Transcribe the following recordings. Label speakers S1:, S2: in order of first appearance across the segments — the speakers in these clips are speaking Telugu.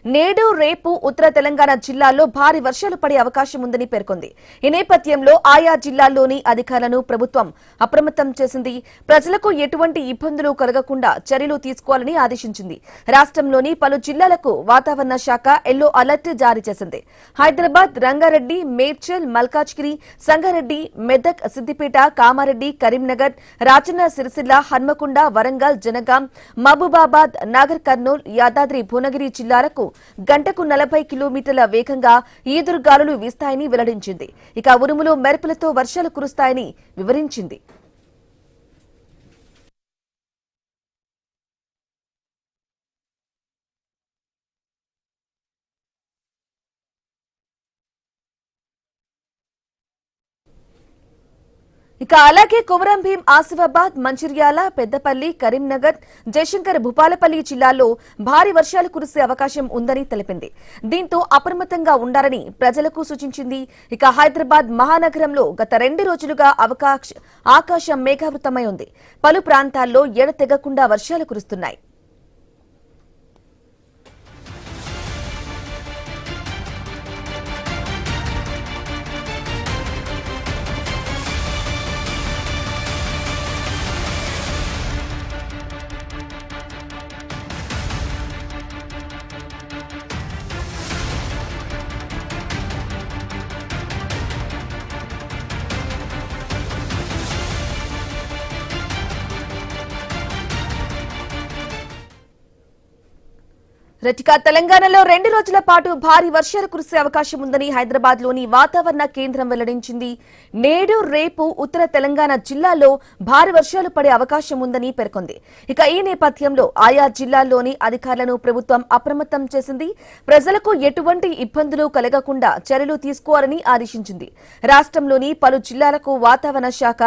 S1: నేడు రేపు ఉత్తర తెలంగాణ జిల్లాల్లో భారీ వర్షాలు పడే అవకాశం ఉందని పేర్కొంది. ఈ నేపథ్యంలో ఆయా జిల్లాల్లోని అధికారులను ప్రభుత్వం అప్రమత్తం చేసింది. ప్రజలకు ఎటువంటి ఇబ్బందులు కలగకుండా చర్యలు తీసుకోవాలని ఆదేశించింది. రాష్ట్రంలోని పలు జిల్లాలకు వాతావరణ శాఖ ఎల్లో అలర్ట్ జారీ చేసింది. హైదరాబాద్, రంగారెడ్డి, మేడ్చల్, మల్కాజ్గిరి, సంగారెడ్డి, మెదక్, సిద్దిపేట, కామారెడ్డి, కరీంనగర్, రాజన్న సిరిసిల్ల, హన్మకొండ, వరంగల్, జనగాం, మహబూబాబాద్, నాగర్ కర్నూల్, యాదాద్రి భువనగిరి జిల్లాలకు గంటకు 40 కిలోమీటర్ల వేగంగా ఈదురుగాలులు వీస్తాయని వెల్లడించింది. ఇక ఉరుములు, మెరుపులతో వర్షాలు కురుస్తాయని వివరించింది. ఇక అలాగే కొమరం భీం, ఆసిఫాబాద్, మంచిర్యాల, పెద్దపల్లి, కరీంనగర్, జయశంకర్, భూపాలపల్లి జిల్లాల్లో భారీ వర్షాలు కురిసే అవకాశం ఉందని తెలిపింది. దీంతో అప్రమత్తంగా ఉండాలని ప్రజలకు సూచించింది. ఇక హైదరాబాద్ మహానగరంలో గత 2 రోజులుగా ఆకాశం మేఘావృతమై ఉంది. పలు ప్రాంతాల్లో ఎడతెగకుండా వర్షాలు కురుస్తున్నాయి. తెలంగాణలో 2 రోజుల పాటు భారీ వర్షాలు కురిసే అవకాశం ఉందని హైదరాబాద్ లోని వాతావరణ కేంద్రం వెల్లడించింది. నేడు రేపు ఉత్తర తెలంగాణ జిల్లాల్లో భారీ వర్షాలు పడే అవకాశం ఉందని పేర్కొంది. ఇక ఈ నేపథ్యంలో ఆయా జిల్లాల్లోని అధికారులను ప్రభుత్వం అప్రమత్తం చేసింది. ప్రజలకు ఎటువంటి ఇబ్బందులు కలగకుండా చర్యలు తీసుకోవాలని ఆదేశించింది. రాష్ట్రంలోని పలు జిల్లాలకు వాతావరణ శాఖ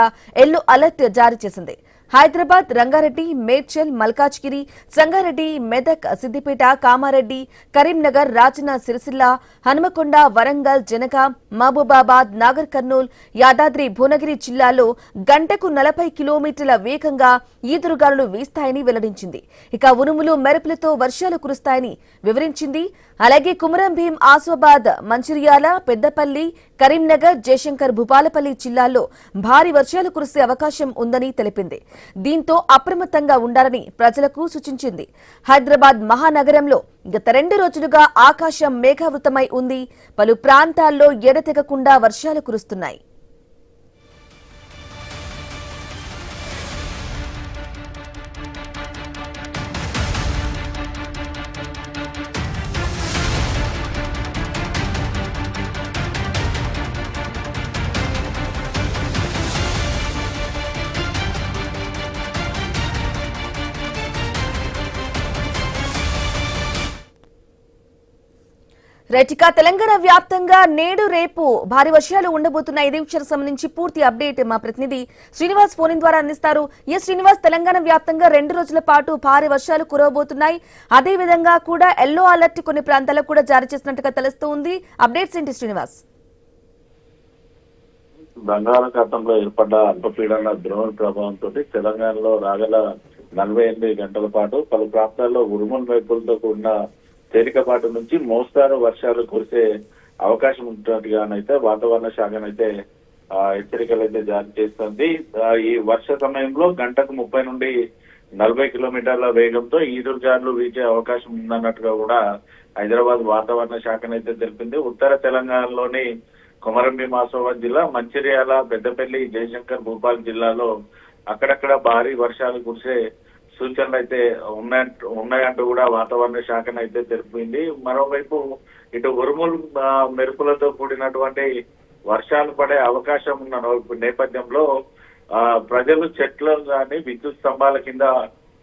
S1: ఎల్లో అలర్ట్ జారీ చేసింది. హైదరాబాద్, రంగారెడ్డి, మేడ్చల్, మల్కాజ్గిరి, సంగారెడ్డి, మెదక్, సిద్దిపేట, కామారెడ్డి, కరీంనగర్, రాజన్న సిరిసిల్ల, హన్మకొండ, వరంగల్, జనగాం, మహబూబాబాద్, నాగర్ కర్నూల్, యాదాద్రి భువనగిరి జిల్లాల్లో గంటకు 40 కిలోమీటర్ల వేగంగా ఈదురుగాలులు వీస్తాయని వెల్లడించింది. ఇక ఉరుములు, మెరుపులతో వర్షాలు కురుస్తాయని వివరించింది. అలాగే కొమరం భీం, ఆసిఫాబాద్, మంచిర్యాల, పెద్దపల్లి, కరీంనగర్, జయశంకర్, భూపాలపల్లి జిల్లాల్లో భారీ వర్షాలు కురిసే అవకాశం ఉందని తెలిపింది. దీంతో అప్రమత్తంగా ఉండాలని ప్రజలకు సూచించింది. హైదరాబాద్ మహానగరంలో గత 2 రోజులుగా ఆకాశం మేఘావృతమై ఉంది. పలు ప్రాంతాల్లో ఎడతెగకుండా వర్షాలు కురుస్తున్నాయి. తెలంగాణ వ్యాప్తంగా నేడు రేపు భారీ వర్షాలు ఉండబోతున్నాయి. ఇదే విషయానికి సంబంధించి పూర్తి అప్డేట్ మా ప్రతినిధి శ్రీనివాస్ ఫోన్ ద్వారా అందిస్తారు. శ్రీనివాస్, తెలంగాణ వ్యాప్తంగా 2 రోజుల పాటు భారీ వర్షాలు కురవబోతున్నాయి. అదే విధంగా కూడా ఎల్లో అలర్ట్ కొన్ని ప్రాంతాలకు కూడా జారీ చేసినట్టుగా తెలుస్తోంది. అప్డేట్స్ ఏంటి శ్రీనివాస్?
S2: బంగాళాఖాతంలో ఏర్పడ్డ అల్పపీడన ద్రోణ ప్రభావంతో తెలంగాణలో రాగల 48 గంటల పాటు పలు ప్రాంతాల్లో ఉరుముల మెరుపులతో కూడిన తేలికపాటి నుంచి మోస్తారు వర్షాలు కురిసే అవకాశం ఉంటున్నట్టుగానైతే వాతావరణ శాఖనైతే హెచ్చరికలు అయితే జారీ చేస్తుంది. ఈ వర్ష సమయంలో గంటకు 30 నుండి 40 కిలోమీటర్ల వేగంతో ఈదురుగాలులు వీచే అవకాశం ఉందన్నట్టుగా కూడా హైదరాబాద్ వాతావరణ శాఖనైతే తెలిపింది. ఉత్తర తెలంగాణలోని కొమరం భీం, ఆసిఫాబాద్ జిల్లా, మంచిర్యాల, పెద్దపల్లి, జయశంకర్, భూపాల్ జిల్లాలో అక్కడక్కడ భారీ వర్షాలు కురిసే సూచనలు అయితే ఉన్నాయంటూ కూడా వాతావరణ శాఖనైతే తెలిపింది. మరోవైపు ఇటు ఉరుములు, మెరుపులతో కూడినటువంటి వర్షాలు పడే అవకాశం ఉన్న నేపథ్యంలో ప్రజలు చెట్లు కానీ విద్యుత్ స్తంభాల కింద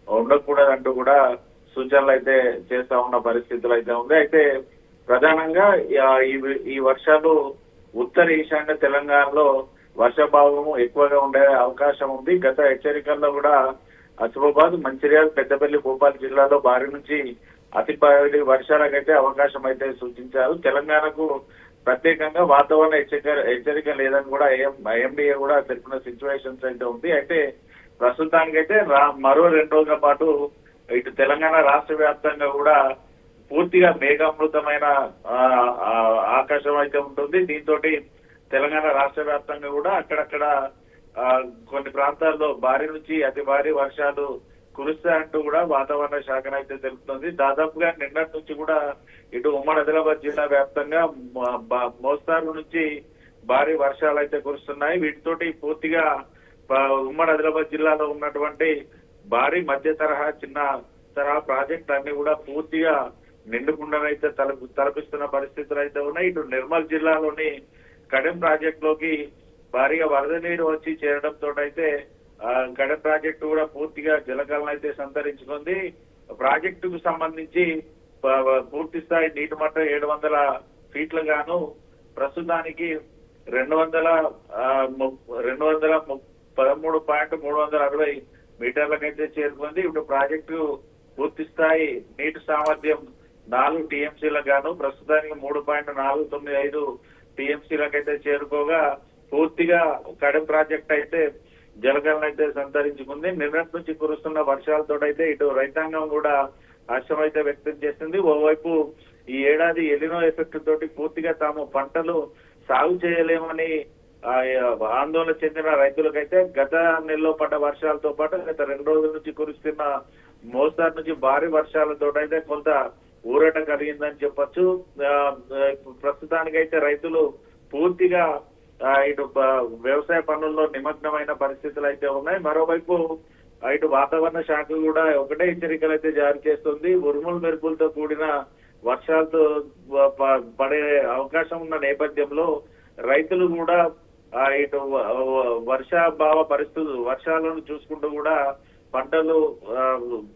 S2: ఉండకూడదంటూ కూడా సూచనలు అయితే చేస్తా ఉన్న పరిస్థితులు అయితే ఉంది. అయితే ప్రధానంగా ఈ వర్షాలు ఉత్తర ఈశాన్య తెలంగాణలో వర్షభావం ఎక్కువగా ఉండే అవకాశం ఉంది. గత హెచ్చరికల్లో కూడా ఆసిఫాబాద్, మంచిర్యాల, పెద్దపల్లి, భూపాల్ జిల్లాలో భారీ నుంచి అతి భారీ వర్షాలకైతే అవకాశం అయితే సూచించారు. తెలంగాణకు ప్రత్యేకంగా వాతావరణ హెచ్చరిక లేదని కూడా ఐఎండీఏ కూడా తెలిపిన సిచ్యువేషన్స్ అయితే ఉంది. అయితే ప్రస్తుతానికైతే మరో 2 రోజుల పాటు ఇటు తెలంగాణ రాష్ట్ర వ్యాప్తంగా కూడా పూర్తిగా మేఘామృతమైన ఆకాశం అయితే ఉంటుంది. దీంతో తెలంగాణ రాష్ట్ర వ్యాప్తంగా కూడా అక్కడక్కడ కొన్ని ప్రాంతాల్లో భారీ నుంచి అతి భారీ వర్షాలు కురుస్తాయంటూ కూడా వాతావరణ శాఖనైతే తెలుపుతుంది. దాదాపుగా నిన్నటి నుంచి కూడా ఇటు ఉమ్మడి ఆదిలాబాద్ జిల్లా వ్యాప్తంగా మోస్తారు నుంచి భారీ వర్షాలు అయితే కురుస్తున్నాయి. వీటితోటి పూర్తిగా ఉమ్మడి ఆదిలాబాద్ జిల్లాలో ఉన్నటువంటి భారీ మధ్య తరహా చిన్న తరహా ప్రాజెక్ట్ అన్ని కూడా పూర్తిగా నిండుకుండనైతే తలపిస్తున్న పరిస్థితులు అయితే ఉన్నాయి. ఇటు నిర్మల్ జిల్లాలోని కడెం ప్రాజెక్ట్ లోకి భారీగా వరద నీరు వచ్చి చేరడంతో అయితే కడెం ప్రాజెక్టు కూడా పూర్తిగా జలకళను అయితే సంతరించుకుంది. ప్రాజెక్టుకు సంబంధించి పూర్తి స్థాయి నీటి మట్టం 700 ఫీట్ల గాను ప్రస్తుతానికి 213.360 మీటర్లకైతే చేరుకుంది. ఇప్పుడు ప్రాజెక్టు పూర్తి స్థాయి నీటి సామర్థ్యం 4 టీఎంసీలకు గాను ప్రస్తుతానికి 3.495 టీఎంసీలకైతే చేరుకోగా పూర్తిగా కడెం ప్రాజెక్ట్ అయితే జలకళను అయితే సంతరించుకుంది. నిన్నటి నుంచి కురుస్తున్న వర్షాలతో అయితే ఇటు రైతాంగం కూడా హర్షం అయితే వ్యక్తం చేస్తుంది. ఓవైపు ఈ ఏడాది ఎలినో ఎఫెక్ట్ తోటి పూర్తిగా తాము పంటలు సాగు చేయలేమని ఆందోళన చెందిన రైతులకైతే గత నెలలో పడ్డ వర్షాలతో పాటు గత 2 రోజుల నుంచి కురుస్తున్న మోస్తారు నుంచి భారీ వర్షాలతో అయితే కొంత ఊరట కలిగిందని చెప్పొచ్చు. ప్రస్తుతానికైతే రైతులు పూర్తిగా ఇటు వ్యవసాయ పనుల్లో నిమగ్నమైన పరిస్థితులు అయితే ఉన్నాయి. మరోవైపు ఇటు వాతావరణ శాఖ కూడా ఒకటే హెచ్చరికలు అయితే జారీ చేస్తుంది. ఉరుములు మెరుపులతో కూడిన వర్షాలతో పడే అవకాశం ఉన్న నేపథ్యంలో రైతులు కూడా ఇటు వర్షాభావ పరిస్థితులు వర్షాలను చూసుకుంటూ కూడా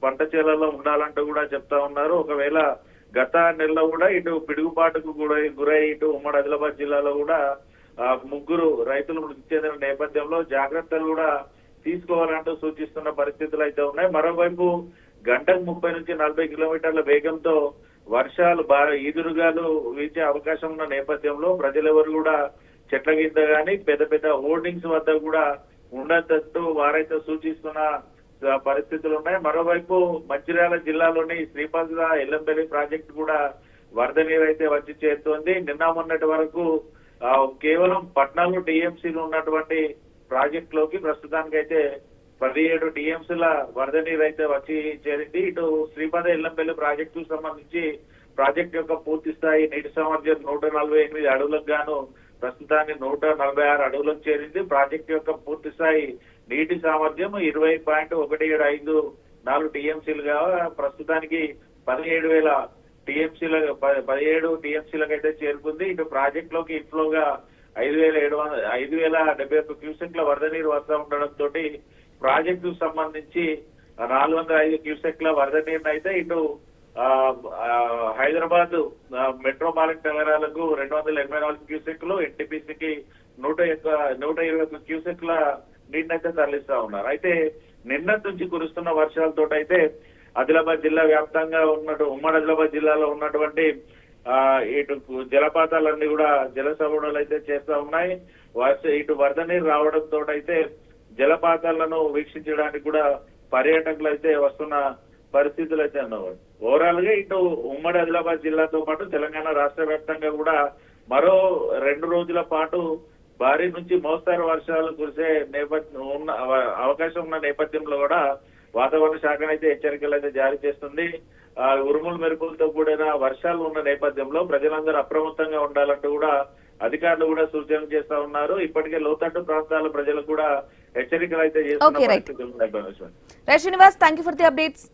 S2: పంట చేలలో ఉండాలంటూ కూడా చెప్తా ఉన్నారు. ఒకవేళ గత నెలలో కూడా ఇటు పిడుగుపాటుకు గురై ఇటు ఉమ్మడి ఆదిలాబాద్ జిల్లాలో కూడా 3 రైతులు మృతి చెందిన నేపథ్యంలో జాగ్రత్తలు కూడా తీసుకోవాలంటూ సూచిస్తున్న పరిస్థితులు అయితే ఉన్నాయి. మరోవైపు గంటకు 30 నుంచి 40 కిలోమీటర్ల వేగంతో వర్షాలు ఈదురుగాలు వీచే అవకాశం ఉన్న నేపథ్యంలో ప్రజలెవరు కూడా చెట్ల కింద గాని పెద్ద పెద్ద హోర్డింగ్స్ వద్ద కూడా ఉండద్దు వారైతే సూచిస్తున్న పరిస్థితులు ఉన్నాయి. మరోవైపు మంచిర్యాల జిల్లాలోని శ్రీపాద ఎల్లంపల్లి ప్రాజెక్టు కూడా వరద నీరు అయితే వచ్చి చేరుతోంది. నిన్న మొన్నటి వరకు కేవలం 14 టీఎంసీలు ఉన్నటువంటి ప్రాజెక్ట్ లోకి ప్రస్తుతానికైతే 17 టీఎంసీల వరద నీరు అయితే వచ్చి చేరింది. ఇటు శ్రీపాద ఎల్లంపల్లి ప్రాజెక్టుకు సంబంధించి ప్రాజెక్ట్ యొక్క పూర్తి స్థాయి నీటి సామర్థ్యం 148 అడుగులకు గాను ప్రస్తుతానికి 146 అడుగులకు చేరింది. ప్రాజెక్టు యొక్క పూర్తి స్థాయి నీటి సామర్థ్యం 20.175 టీఎంసీలుగా ప్రస్తుతానికి 17 టీఎంసీలకు అయితే చేరుకుంది. ఇటు ప్రాజెక్ట్ లోకి ఇన్ఫ్లోగా 5,071 క్యూసెక్ల వరద నీరు వస్తూ ఉండడంతో ప్రాజెక్టుకు సంబంధించి 405 క్యూసెక్ల వరద నీరుని అయితే ఇటు హైదరాబాద్ మెట్రోపాలిటన్ నగరాలకు 284 క్యూసెక్లు, ఎన్టీపీసీకి 121 క్యూసెక్ల నీటిని అయితే తరలిస్తా ఉన్నారు. అయితే నిన్నటి నుంచి కురుస్తున్న వర్షాలతో అయితే ఆదిలాబాద్ జిల్లా వ్యాప్తంగా ఉమ్మడి ఆదిలాబాద్ జిల్లాలో ఉన్నటువంటి ఇటు జలపాతాలన్నీ కూడా జల సవరణలు అయితే చేస్తా ఉన్నాయి. ఇటు వరద నీరు రావడంతో అయితే జలపాతాలను వీక్షించడానికి కూడా పర్యాటకులు అయితే వస్తున్న పరిస్థితులు అయితే ఉన్నాయి. ఓవరాల్ గా ఇటు ఉమ్మడి ఆదిలాబాద్ జిల్లాతో పాటు తెలంగాణ రాష్ట్ర వ్యాప్తంగా కూడా మరో 2 రోజుల పాటు భారీ నుంచి మోస్తారు వర్షాలు కురిసే అవకాశం ఉన్న నేపథ్యంలో కూడా వాతావరణ శాఖ అయితే హెచ్చరికలు అయితే జారీ చేస్తుంది. ఉరుములు మెరుపులతో కూడిన వర్షాలు ఉన్న నేపథ్యంలో ప్రజలందరూ అప్రమత్తంగా ఉండాలంటూ కూడా అధికారులు కూడా సూచనలు చేస్తా ఉన్నారు. ఇప్పటికే లోతట్టు ప్రాంతాల ప్రజలకు కూడా హెచ్చరికలు అయితే చేస్తున్న పరిస్థితులు ఉన్నాయి.
S1: Srinivas, thank you for the updates.